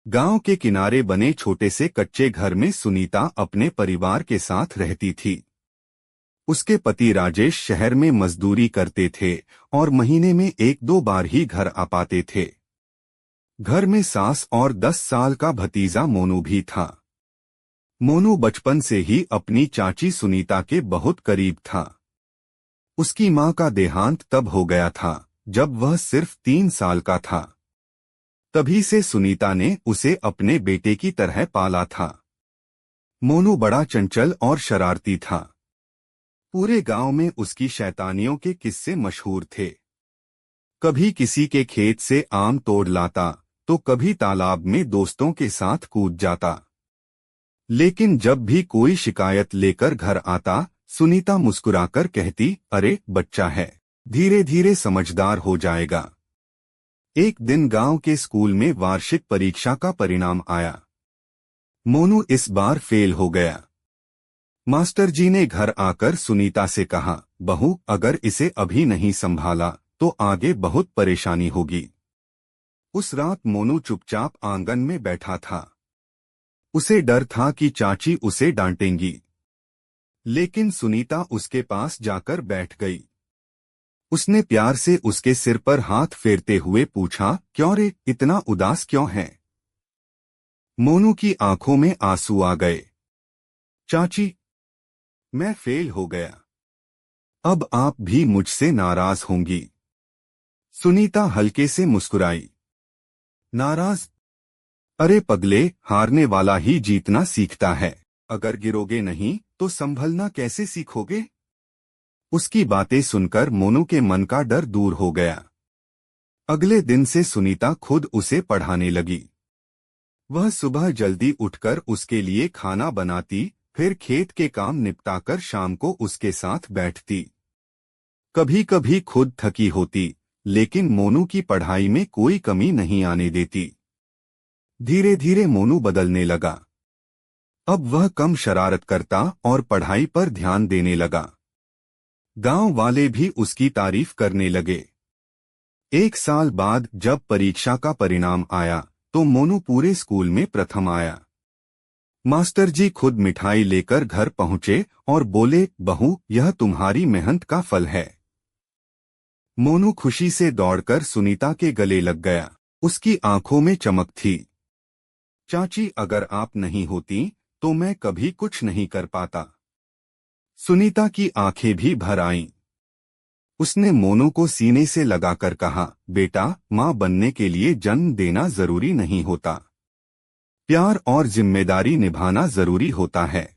गांव के किनारे बने छोटे से कच्चे घर में सुनीता अपने परिवार के साथ रहती थी। उसके पति राजेश शहर में मजदूरी करते थे और महीने में 1-2 बार ही घर आ पाते थे। घर में सास और 10 साल का भतीजा मोनू भी था। मोनू बचपन से ही अपनी चाची सुनीता के बहुत करीब था। उसकी मां का देहांत तब हो गया था जब वह सिर्फ 3 साल का था। तभी से सुनीता ने उसे अपने बेटे की तरह पाला था। मोनू बड़ा चंचल और शरारती था। पूरे गांव में उसकी शैतानियों के किस्से मशहूर थे। कभी किसी के खेत से आम तोड़ लाता तो कभी तालाब में दोस्तों के साथ कूद जाता। लेकिन जब भी कोई शिकायत लेकर घर आता, सुनीता मुस्कुराकर कहती, अरे बच्चा है, धीरे धीरे समझदार हो जाएगा। एक दिन गांव के स्कूल में वार्षिक परीक्षा का परिणाम आया। मोनू इस बार फेल हो गया। मास्टर जी ने घर आकर सुनीता से कहा, बहू, अगर इसे अभी नहीं संभाला तो आगे बहुत परेशानी होगी। उस रात मोनू चुपचाप आंगन में बैठा था। उसे डर था कि चाची उसे डांटेंगी। लेकिन सुनीता उसके पास जाकर बैठ गई। उसने प्यार से उसके सिर पर हाथ फेरते हुए पूछा, क्यों रे, इतना उदास क्यों है? मोनू की आंखों में आंसू आ गए। चाची, मैं फेल हो गया। अब आप भी मुझसे नाराज होंगी। सुनीता हल्के से मुस्कुराई। नाराज? अरे पगले, हारने वाला ही जीतना सीखता है। अगर गिरोगे नहीं तो संभलना कैसे सीखोगे? उसकी बातें सुनकर मोनू के मन का डर दूर हो गया। अगले दिन से सुनीता खुद उसे पढ़ाने लगी। वह सुबह जल्दी उठकर उसके लिए खाना बनाती, फिर खेत के काम निपटाकर शाम को उसके साथ बैठती। कभी कभी खुद थकी होती, लेकिन मोनू की पढ़ाई में कोई कमी नहीं आने देती। धीरे धीरे मोनू बदलने लगा। अब वह कम शरारत करता और पढ़ाई पर ध्यान देने लगा। गांव वाले भी उसकी तारीफ करने लगे। 1 साल बाद जब परीक्षा का परिणाम आया तो मोनू पूरे स्कूल में प्रथम आया। मास्टर जी खुद मिठाई लेकर घर पहुंचे और बोले, बहू, यह तुम्हारी मेहनत का फल है। मोनू खुशी से दौड़कर सुनीता के गले लग गया। उसकी आंखों में चमक थी। चाची, अगर आप नहीं होती तो मैं कभी कुछ नहीं कर पाता। सुनीता की आंखें भी भर आईं। उसने मोनू को सीने से लगाकर कहा, बेटा, मां बनने के लिए जन्म देना जरूरी नहीं होता। प्यार और जिम्मेदारी निभाना जरूरी होता है।